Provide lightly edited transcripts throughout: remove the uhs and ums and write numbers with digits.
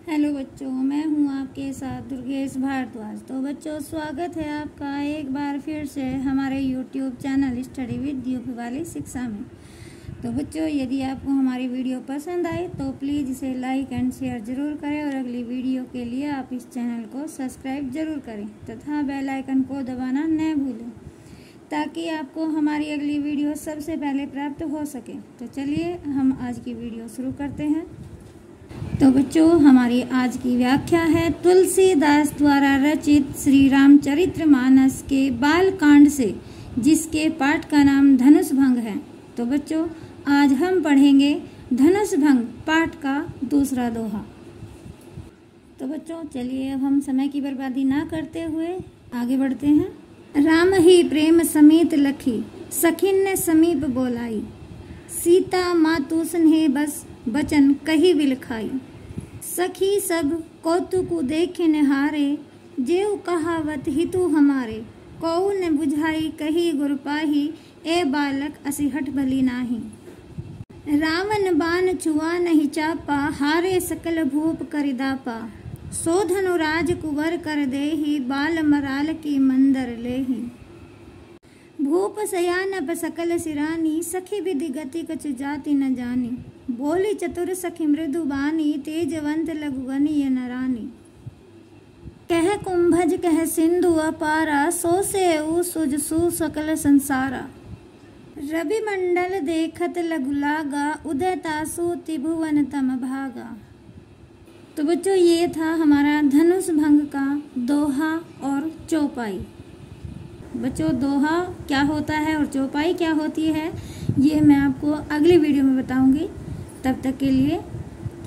Hello बच्चों, मैं हूं आपके साथ दुर्गेश भारद्वाज। तो बच्चों, स्वागत है आपका एक बार फिर से हमारे YouTube channel study with UP वाली शिक्षा में। तो बच्चों, यदि आपको हमारी वीडियो पसंद आए तो प्लीज़ इसे लाइक एंड शेयर ज़रूर करें और अगली वीडियो के लिए आप इस चैनल को सब्सक्राइब ज़रूर करें तथा बेल आइकन को दबाना न भूलें ताकि आपको हमारी अगली वीडियो सबसे पहले प्राप्त हो सके। तो चलिए हम आज की वीडियो शुरू करते हैं। तो बच्चों, हमारी आज की व्याख्या है तुलसीदास द्वारा रचित श्री रामचरितमानस के बाल कांड से, जिसके पाठ का नाम धनुष भंग है। तो बच्चों, आज हम पढ़ेंगे धनुष भंग पाठ का दूसरा दोहा। तो बच्चों, चलिए अब हम समय की बर्बादी ना करते हुए आगे बढ़ते हैं। राम ही प्रेम समेत लखी, सखिन ने समीप बोलाई, सीता मातु स्नेह बस बचन कही बिलखाई। सखी सब कौतुक देखे निहारे, जेऊ कहावत हितु हमारे, कौ ने बुझाई कही गुर पाही, ए बालक असिहट भली नाही। रावण बाण छुआ नहीं चापा, हारे सकल भूप करिदापा, सोधनु राज कुंवर कर देहि, बाल मराल की मंदर लेहि। भूप सयान सकल सिरानी, सखी विधि गति कछु जाति न जानी, बोली चतुर सखी मृदु बानी, तेजवंत लघुगनी नरानी। कह कुंभज कह सिंधु अपारा, सो से ऊ सुजसु सकल संसारा। रवि मंडल देखत लघु लागा, उदय तासु त्रिभुवन तम भागा। तो बच्चों, ये था हमारा धनुष भंग का दोहा और चौपाई। बच्चों, दोहा क्या होता है और चौपाई क्या होती है, ये मैं आपको अगली वीडियो में बताऊंगी। तब तक के लिए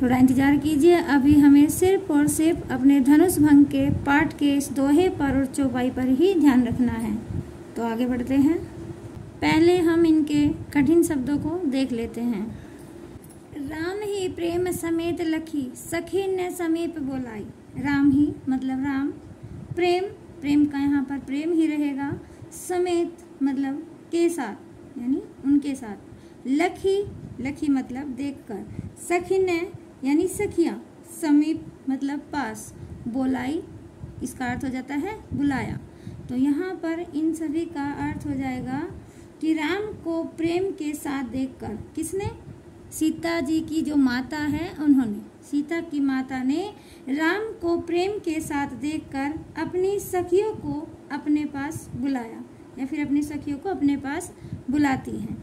थोड़ा इंतज़ार कीजिए। अभी हमें सिर्फ और सिर्फ अपने धनुष भंग के पाठ के इस दोहे पर और चौपाई पर ही ध्यान रखना है। तो आगे बढ़ते हैं। पहले हम इनके कठिन शब्दों को देख लेते हैं। राम ही प्रेम समेत लखी, सखी ने समीप बोलाई। राम ही मतलब राम, प्रेम, प्रेम का यहाँ पर प्रेम ही रहेगा, समेत मतलब के साथ यानी उनके साथ, लखी, लखी मतलब देखकर, सखी ने यानी सखियाँ, समीप मतलब पास, बोलाई इसका अर्थ हो जाता है बुलाया। तो यहाँ पर इन सभी का अर्थ हो जाएगा कि राम को प्रेम के साथ देखकर, किसने? सीता जी की जो माता है उन्होंने, सीता की माता ने राम को प्रेम के साथ देखकर अपनी सखियों को अपने पास बुलाया या फिर अपनी सखियों को अपने पास बुलाती हैं।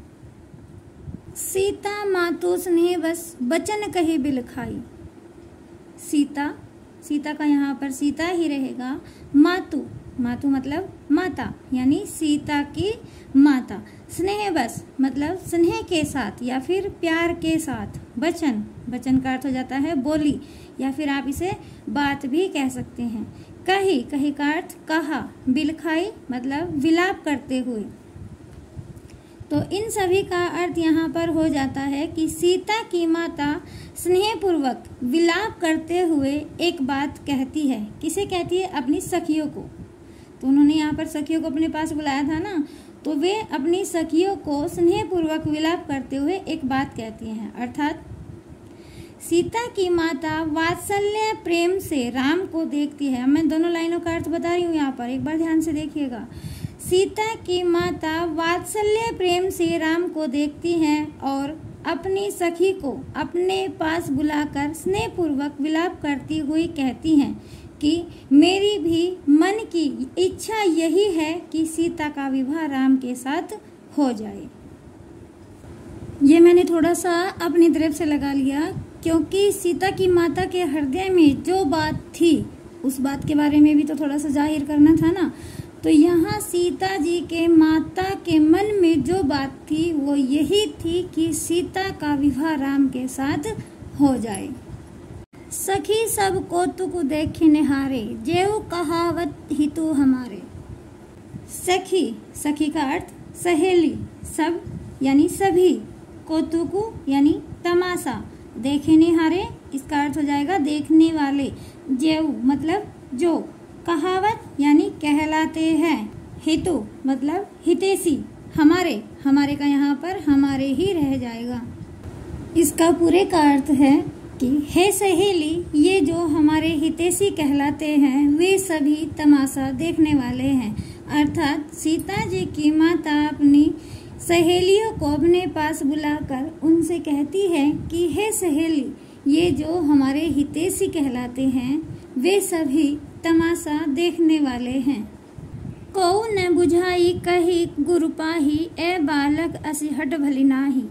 सीता मातु स्नेह बस बचन कही बिलखाई। सीता, सीता का यहाँ पर सीता ही रहेगा। मातु, मातु मतलब माता यानी सीता की माता। स्नेह बस मतलब स्नेह के साथ या फिर प्यार के साथ। बचन, बचन का अर्थ हो जाता है बोली या फिर आप इसे बात भी कह सकते हैं। कही, कही का अर्थ कहा। बिलखाई मतलब विलाप करते हुए। तो इन सभी का अर्थ यहाँ पर हो जाता है कि सीता की माता स्नेहपूर्वक विलाप करते हुए एक बात कहती है। किसे कहती है? अपनी सखियों को। तो उन्होंने यहाँ पर सखियों को अपने पास बुलाया था ना, तो वे अपनी सखियों को स्नेहपूर्वक विलाप करते हुए एक बात कहती हैं, अर्थात सीता की माता वात्सल्य प्रेम से राम को देखती है। मैं दोनों लाइनों का अर्थ बता रही हूँ यहाँ पर, एक बार ध्यान से देखिएगा। सीता की माता वात्सल्य प्रेम से राम को देखती हैं और अपनी सखी को अपने पास बुलाकर स्नेहपूर्वक विलाप करती हुई कहती हैं कि मेरी भी मन की इच्छा यही है कि सीता का विवाह राम के साथ हो जाए। ये मैंने थोड़ा सा अपनी तरफ से लगा लिया क्योंकि सीता की माता के हृदय में जो बात थी उस बात के बारे में भी तो थोड़ा सा जाहिर करना था ना। तो यहाँ सीता जी के माता के मन में जो बात थी वो यही थी कि सीता का विवाह राम के साथ हो जाए। सखी सब कौतुक देखे निहारे, जेऊ कहावत हितु हमारे। सखी, सखी का अर्थ सहेली, सब यानी सभी, कौतुकु यानी तमाशा, देखे निहारे इसका अर्थ हो जाएगा देखने वाले, जेऊ मतलब जो, कहावत यानी कहलाते हैं, हितु मतलब हितैषी, हमारे, हमारे का यहाँ पर हमारे ही रह जाएगा। इसका पूरे का अर्थ है कि हे सहेली, ये जो हमारे हितैषी कहलाते हैं वे सभी तमाशा देखने वाले हैं। अर्थात सीता जी की माता अपनी सहेलियों को अपने पास बुलाकर उनसे कहती है कि हे सहेली, ये जो हमारे हितैषी कहलाते हैं वे सभी तमाशा देखने वाले हैं। कौ न बुझाई कही गुरु पाही, ए बालक असिहट भली नाही।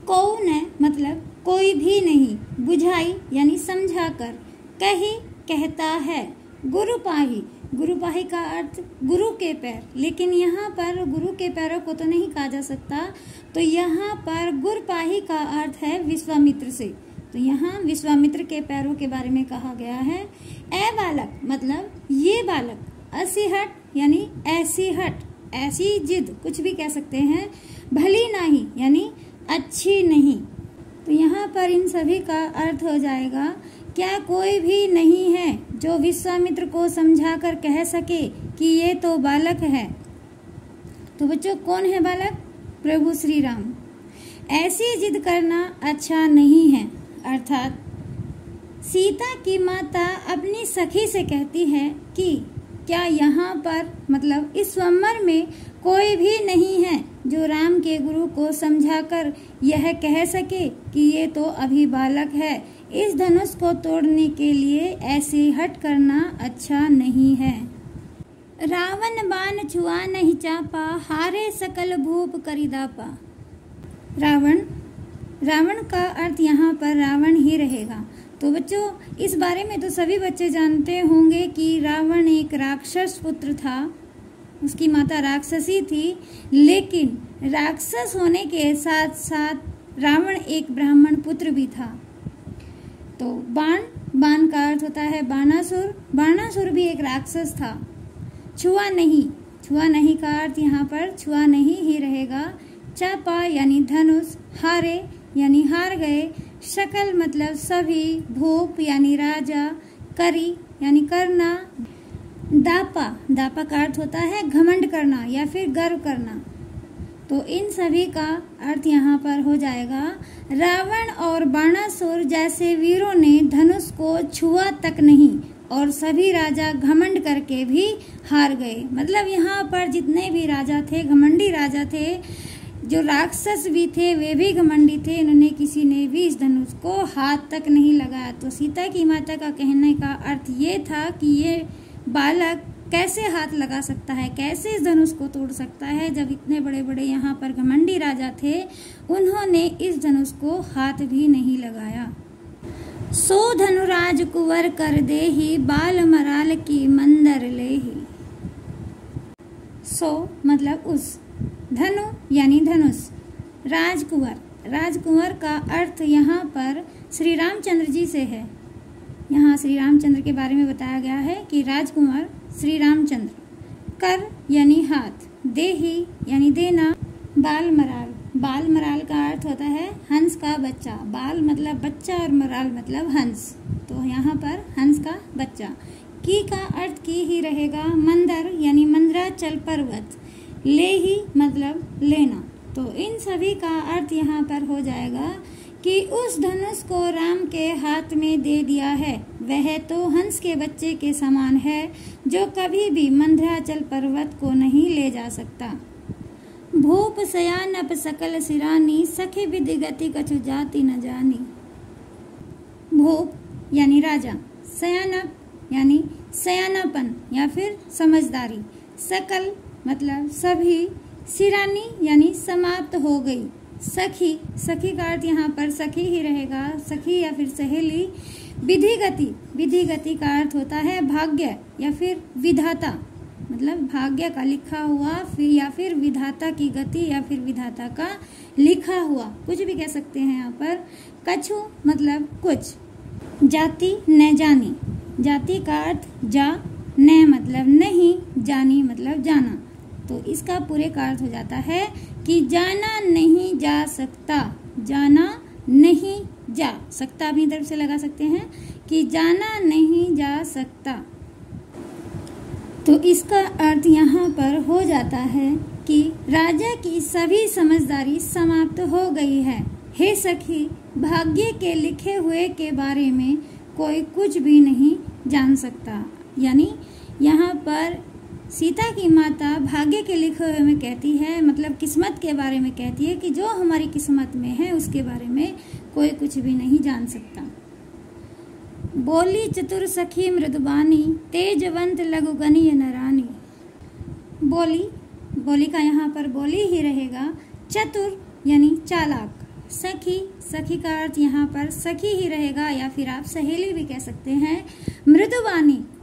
कौ न मतलब कोई भी नहीं, बुझाई यानी समझाकर, कही कहता है, गुरु पाही, गुरु पाही का अर्थ गुरु के पैर, लेकिन यहाँ पर गुरु के पैरों को तो नहीं कहा जा सकता, तो यहाँ पर गुरु पाही का अर्थ है विश्वामित्र से। तो यहाँ विश्वामित्र के पैरों के बारे में कहा गया है। ए बालक मतलब ये बालक, असिहट यानी ऐसी हट, ऐसी जिद, कुछ भी कह सकते हैं। भली नहीं यानी अच्छी नहीं। तो यहाँ पर इन सभी का अर्थ हो जाएगा, क्या कोई भी नहीं है जो विश्वामित्र को समझाकर कह सके कि ये तो बालक है। तो बच्चों कौन है बालक? प्रभु श्री राम। ऐसी जिद करना अच्छा नहीं है। अर्थात सीता की माता अपनी सखी से कहती है कि क्या यहाँ पर मतलब इस स्वयंवर में कोई भी नहीं है जो राम के गुरु को समझाकर यह कह सके कि ये तो अभी बालक है। इस धनुष को तोड़ने के लिए ऐसी हट करना अच्छा नहीं है। रावण बाण छुआ नहीं चापा, हारे सकल भूप करिदापा। रावण का अर्थ यहाँ पर रावण ही रहेगा। तो बच्चों इस बारे में तो सभी बच्चे जानते होंगे कि रावण एक राक्षस पुत्र था, उसकी माता राक्षसी थी, लेकिन राक्षस होने के साथ साथ रावण एक ब्राह्मण पुत्र भी था। तो बाण का अर्थ होता है बाणासुर, बाणासुर भी एक राक्षस था। छुआ नहीं का अर्थ यहाँ पर छुआ नहीं ही रहेगा। चापा यानी धनुष, हारे यानी हार गए, शकल मतलब सभी, भूप यानी राजा, करी यानी करना, दापा का अर्थ होता है घमंड करना या फिर गर्व करना। तो इन सभी का अर्थ यहाँ पर हो जाएगा, रावण और बाणासुर जैसे वीरों ने धनुष को छुआ तक नहीं और सभी राजा घमंड करके भी हार गए। मतलब यहाँ पर जितने भी राजा थे घमंडी राजा थे, जो राक्षस भी थे वे भी घमंडी थे, इन्होंने किसी ने भी इस धनुष को हाथ तक नहीं लगाया। तो सीता की माता का कहने का अर्थ ये था कि ये बालक कैसे हाथ लगा सकता है, कैसे इस धनुष को तोड़ सकता है, जब इतने बड़े बड़े यहाँ पर घमंडी राजा थे, उन्होंने इस धनुष को हाथ भी नहीं लगाया। सो धनुराज कुंवर कर देहि, बाल मराल की मंदर लेहि। सो मतलब उस, धनु यानी धनुष, राजकुंवर का अर्थ यहाँ पर श्री रामचंद्र जी से है। यहाँ श्री रामचंद्र के बारे में बताया गया है कि राजकुमार श्री रामचंद्र, कर यानी हाथ, देही यानी देना, बाल मराल का अर्थ होता है हंस का बच्चा। बाल मतलब बच्चा और मराल मतलब हंस, तो यहाँ पर हंस का बच्चा। की का अर्थ की ही रहेगा, मंदर यानी मंदराचल पर्वत, लेही मतलब लेना। तो इन सभी का अर्थ यहाँ पर हो जाएगा कि उस धनुष को राम के हाथ में दे दिया है, वह तो हंस के बच्चे के समान है जो कभी भी मंदराचल पर्वत को नहीं ले जा सकता। भूप सयानप सकल सिरानी, सखी विधि गति कछु जाति न जानी। भूप यानी राजा, सयानप यानी सयानापन या फिर समझदारी, सकल मतलब सभी, सिरानी यानी समाप्त हो गई, सखी का अर्थ यहाँ पर सखी ही रहेगा, सखी या फिर सहेली। विधि गति का अर्थ होता है भाग्य या फिर विधाता, मतलब भाग्य का लिखा हुआ फिर या फिर विधाता की गति या फिर विधाता का लिखा हुआ, कुछ भी कह सकते हैं यहाँ पर। कछु मतलब कुछ, जाति न जानी, जाति का अर्थ जा, न मतलब नहीं, जानी मतलब जाना। तो इसका पूरे का अर्थ हो जाता है कि जाना नहीं जा सकता, जाना नहीं जा सकता अपनी तरफ से लगा सकते हैं कि जाना नहीं जा सकता। तो इसका अर्थ यहाँ पर हो जाता है कि राजा की सभी समझदारी समाप्त हो गई है। हे सखी, भाग्य के लिखे हुए के बारे में कोई कुछ भी नहीं जान सकता। यानी यहाँ पर सीता की माता भाग्य के लिखे हुए में कहती है, मतलब किस्मत के बारे में कहती है कि जो हमारी किस्मत में है उसके बारे में कोई कुछ भी नहीं जान सकता। बोली चतुर सखी मृदुबानी, तेजवंत लघुगनीय नरानी। बोली का यहाँ पर बोली ही रहेगा। चतुर यानी चालाक। सखी का अर्थ यहाँ पर सखी ही रहेगा, या फिर आप सहेली भी कह सकते हैं।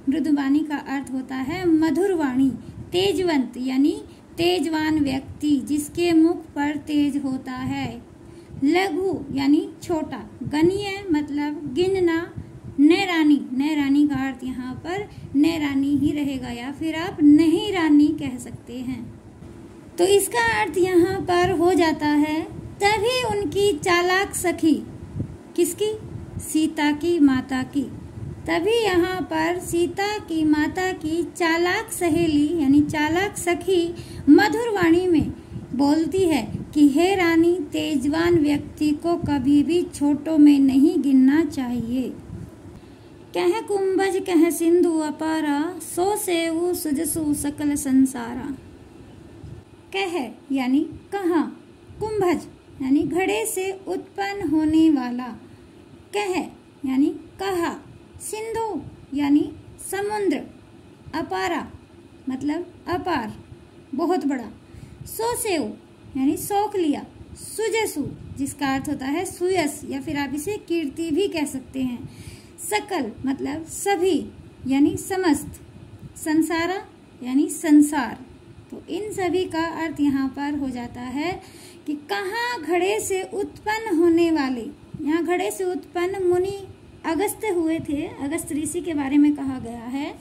मृदुबानी का अर्थ होता है मधुर वाणी। तेजवंत यानी तेजवान व्यक्ति, जिसके मुख पर तेज होता है। लघु यानी छोटा। गणीय मतलब गिनना। नैरानी का अर्थ यहाँ पर नैरानी ही रहेगा, या फिर आप नहीं रानी कह सकते हैं। तो इसका अर्थ यहाँ पर हो जाता है, तभी उनकी चालाक सखी, किसकी? सीता की माता की। तभी यहाँ पर सीता की माता की चालाक सहेली यानी चालाक सखी मधुर वाणी में बोलती है कि हे रानी, तेजवान व्यक्ति को कभी भी छोटों में नहीं गिनना चाहिए। कह कुंभज कह सिंधु अपारा, सो सेऊ सुजसु सकल संसारा। कह यानी कहा, कुंभज यानी घड़े से उत्पन्न होने वाला। कह यानी कहा। सिंधु यानी समुद्र। अपारा मतलब अपार, बहुत बड़ा। सोसेव यानी शौक लिया। सुजसु जिसका अर्थ होता है सुयस, या फिर आप इसे कीर्ति भी कह सकते हैं। सकल मतलब सभी यानी समस्त। संसारा यानी संसार। तो इन सभी का अर्थ यहाँ पर हो जाता है कि कहाँ घड़े से उत्पन्न होने वाले। यहाँ घड़े से उत्पन्न मुनि अगस्त्य हुए थे। अगस्त्य ऋषि के बारे में कहा गया है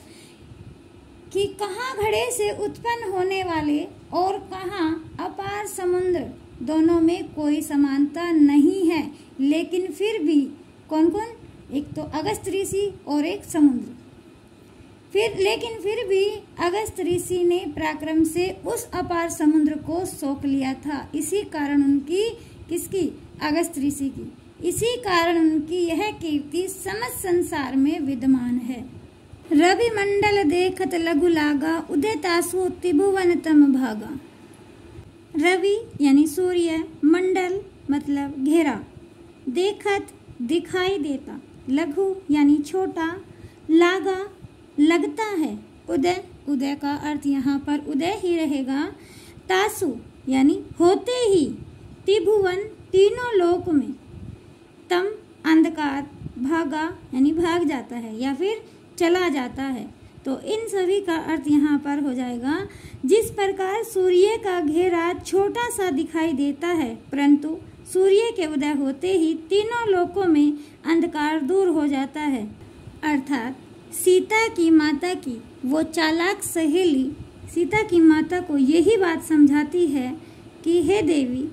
कि कहाँ घड़े से उत्पन्न होने वाले और कहाँ अपार समुद्र, दोनों में कोई समानता नहीं है। लेकिन फिर भी कौन कौन? एक तो अगस्त्य ऋषि और एक समुद्र। लेकिन फिर भी अगस्त्य ऋषि ने पराक्रम से उस अपार समुद्र को सोख लिया था। इसी कारण उनकी, किसकी? अगस्त्य ऋषि की। इसी कारण उनकी यह कीर्ति समस्त संसार में विद्यमान है। रवि मंडल देखत लघु लागा, उदय तासु त्रिभुवन तम भागा। रवि यानी सूर्य, मंडल मतलब घेरा, देखत दिखाई देता, लघु यानी छोटा, लागा लगता है, उदय का अर्थ यहाँ पर उदय ही रहेगा। तासु यानी होते ही, त्रिभुवन तीनों लोक में, तम अंधकार, भागा यानी भाग जाता है या फिर चला जाता है। तो इन सभी का अर्थ यहाँ पर हो जाएगा, जिस प्रकार सूर्य का घेरा छोटा सा दिखाई देता है, परंतु सूर्य के उदय होते ही तीनों लोकों में अंधकार दूर हो जाता है। अर्थात सीता की माता की वो चालाक सहेली सीता की माता को यही बात समझाती है कि हे देवी,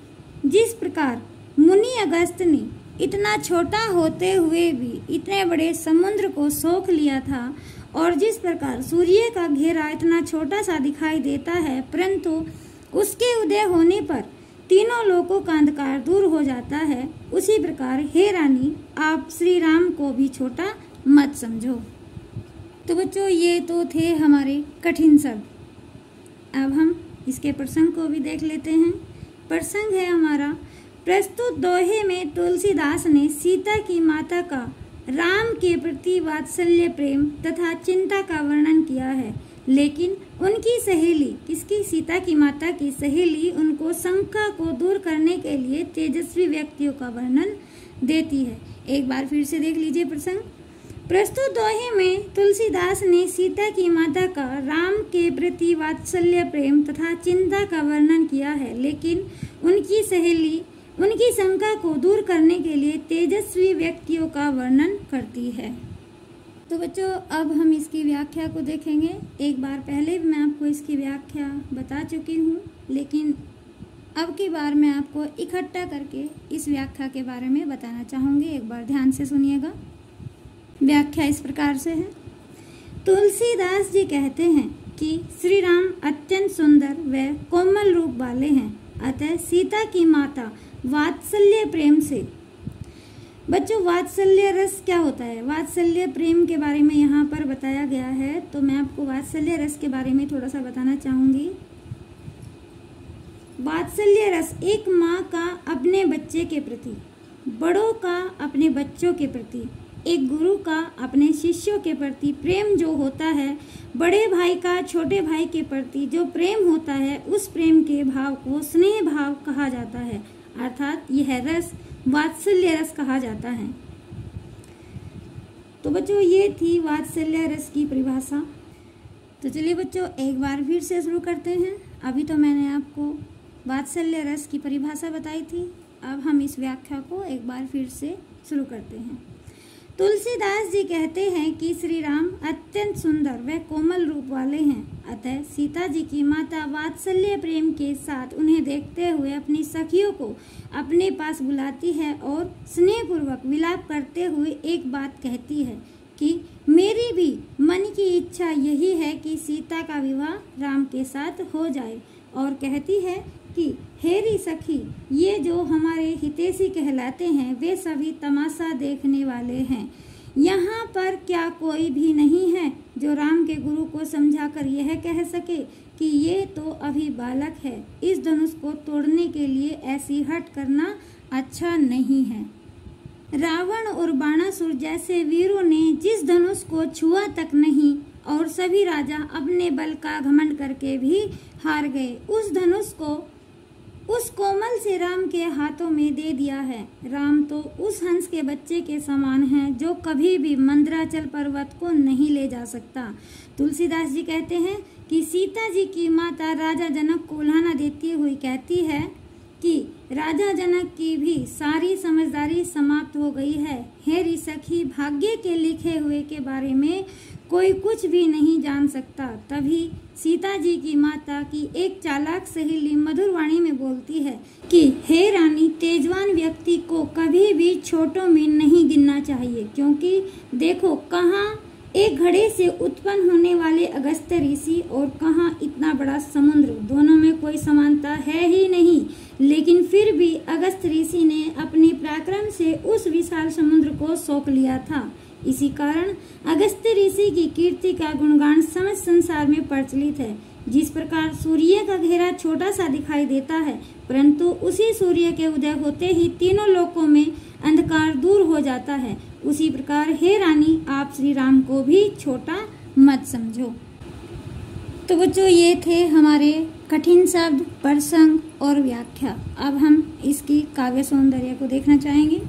जिस प्रकार मुनि अगस्त्य ने इतना छोटा होते हुए भी इतने बड़े समुद्र को सोख लिया था, और जिस प्रकार सूर्य का घेरा इतना छोटा सा दिखाई देता है, परंतु उसके उदय होने पर तीनों लोकों का अंधकार दूर हो जाता है, उसी प्रकार हे रानी, आप श्री राम को भी छोटा मत समझो। तो बच्चों, ये तो थे हमारे कठिन शब्द। अब हम इसके प्रसंग को भी देख लेते हैं। प्रसंग है हमारा, प्रस्तुत दोहे में तुलसीदास ने सीता की माता का राम के प्रति वात्सल्य प्रेम तथा चिंता का वर्णन किया है, लेकिन उनकी सहेली, किसकी? सीता की माता की सहेली उनको शंका को दूर करने के लिए तेजस्वी व्यक्तियों का वर्णन देती है। एक बार फिर से देख लीजिए प्रसंग। प्रस्तुत दोहे में तुलसीदास ने सीता की माता का राम के प्रति वात्सल्य प्रेम तथा चिंता का वर्णन किया है, लेकिन उनकी सहेली उनकी शंका को दूर करने के लिए तेजस्वी व्यक्तियों का वर्णन करती है। तो बच्चों, अब हम इसकी व्याख्या को देखेंगे। एक बार पहले भी मैं आपको इसकी व्याख्या बता चुकी हूँ, लेकिन अब की बार मैं आपको इकट्ठा करके इस व्याख्या के बारे में बताना चाहूँगी। एक बार ध्यान से सुनिएगा। व्याख्या इस प्रकार से है। तुलसीदास जी कहते हैं कि श्री राम अत्यंत सुंदर व कोमल रूप वाले हैं, अतः सीता की माता वात्सल्य प्रेम से बच्चों वात्सल्य रस क्या होता है? वात्सल्य प्रेम के बारे में यहाँ पर बताया गया है, तो मैं आपको वात्सल्य रस के बारे में थोड़ा सा बताना चाहूँगी। वात्सल्य रस एक माँ का अपने बच्चे के प्रति, बड़ों का अपने बच्चों के प्रति, एक गुरु का अपने शिष्यों के प्रति प्रेम जो होता है, बड़े भाई का छोटे भाई के प्रति जो प्रेम होता है, उस प्रेम के भाव को स्नेह भाव कहा जाता है, अर्थात यह रस वात्सल्य रस कहा जाता है। तो बच्चों ये थी वात्सल्य रस की परिभाषा। तो चलिए बच्चों एक बार फिर से शुरू करते हैं। अभी तो मैंने आपको वात्सल्य रस की परिभाषा बताई थी, अब हम इस व्याख्या को एक बार फिर से शुरू करते हैं। तुलसीदास जी कहते हैं कि श्री राम अत्यंत सुंदर व कोमल रूप वाले हैं, अतः सीता जी की माता वात्सल्य प्रेम के साथ उन्हें देखते हुए अपनी सखियों को अपने पास बुलाती है और स्नेहपूर्वक विलाप करते हुए एक बात कहती है कि मेरी भी मन की इच्छा यही है कि सीता का विवाह राम के साथ हो जाए, और कहती है कि हेरी सखी, ये जो हमारे हितैषी कहलाते हैं वे सभी तमाशा देखने वाले हैं। यहाँ पर क्या कोई भी नहीं है जो राम के गुरु को समझाकर यह कह सके कि ये तो अभी बालक है, इस धनुष को तोड़ने के लिए ऐसी हट करना अच्छा नहीं है। रावण और बाणासुर जैसे वीरों ने जिस धनुष को छुआ तक नहीं और सभी राजा अपने बल का घमंड करके भी हार गए, उस धनुष को उस कोमल से राम के हाथों में दे दिया है। राम तो उस हंस के बच्चे के समान हैं जो कभी भी मंदराचल पर्वत को नहीं ले जा सकता। तुलसीदास जी कहते हैं कि सीता जी की माता राजा जनक को उल्हाना देती हुई कहती है कि राजा जनक की भी सारी समझदारी समाप्त हो गई है। हे सखी, भाग्य के लिखे हुए के बारे में कोई कुछ भी नहीं जान सकता। तभी सीता जी की माता की एक चालाक सहेली मधुर वाणी में बोलती है कि हे रानी, तेजवान व्यक्ति को कभी भी छोटों में नहीं गिनना चाहिए, क्योंकि देखो कहाँ एक घड़े से उत्पन्न होने वाले अगस्त्य ऋषि और कहाँ इतना बड़ा समुद्र, दोनों में कोई समानता है ही नहीं। लेकिन फिर भी अगस्त्य ऋषि ने अपने पराक्रम से उस विशाल समुद्र को सौंप लिया था। इसी कारण अगस्त्य ऋषि की कीर्ति का गुणगान समस्त संसार में प्रचलित है। जिस प्रकार सूर्य का घेरा छोटा सा दिखाई देता है, परंतु उसी सूर्य के उदय होते ही तीनों लोकों में अंधकार दूर हो जाता है, उसी प्रकार हे रानी, आप श्री राम को भी छोटा मत समझो। तो बच्चों ये थे हमारे कठिन शब्द, प्रसंग और व्याख्या। अब हम इसकी काव्य सौंदर्य को देखना चाहेंगे।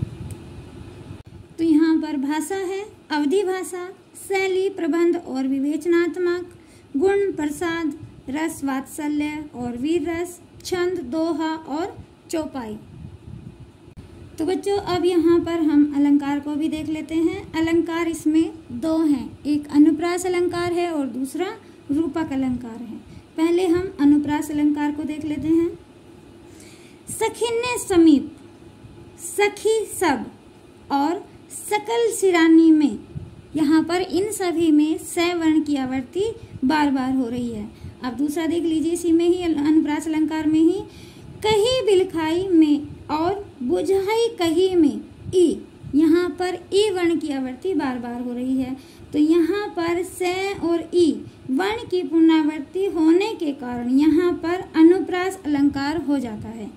तो यहाँ पर भाषा है अवधि भाषा, शैली प्रबंध और विवेचनात्मक, गुण प्रसाद, रस वात्सल्य और वीर रस, छंद दोहा और चौपाई। तो बच्चों अब यहाँ पर हम अलंकार को भी देख लेते हैं। अलंकार इसमें दो हैं, एक अनुप्रास अलंकार है और दूसरा रूपक अलंकार है। पहले हम अनुप्रास अलंकार को देख लेते हैं। सखिन्ने समीप, सखी सब और सकल सिरानी में, यहाँ पर इन सभी में स वर्ण की आवृत्ति बार बार हो रही है। अब दूसरा देख लीजिए, इसी में ही अनुप्रास अलंकार में ही कही बिलखाई में और बुझाई कही में ई, यहाँ पर ई वर्ण की आवृत्ति बार बार हो रही है। तो यहाँ पर स और ई वर्ण की पुनरावृत्ति होने के कारण यहाँ पर अनुप्रास अलंकार हो जाता है।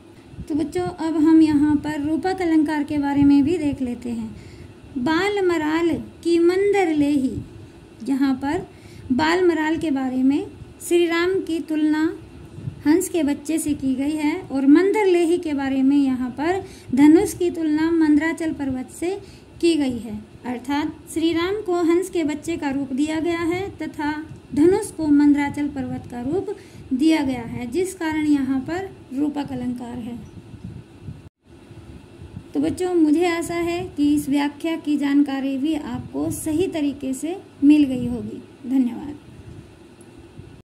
तो बच्चों अब हम यहाँ पर रूपक अलंकार के बारे में भी देख लेते हैं। बाल मराल की मंदर लेही, यहाँ पर बाल मराल के बारे में श्री राम की तुलना हंस के बच्चे से की गई है, और मंदर लेही के बारे में यहाँ पर धनुष की तुलना मंदराचल पर्वत से की गई है। अर्थात श्री राम को हंस के बच्चे का रूप दिया गया है तथा धनुष को मंदराचल पर्वत का रूप दिया गया है, जिस कारण यहाँ पर रूपक अलंकार है। तो बच्चों मुझे आशा है कि इस व्याख्या की जानकारी भी आपको सही तरीके से मिल गई होगी। धन्यवाद।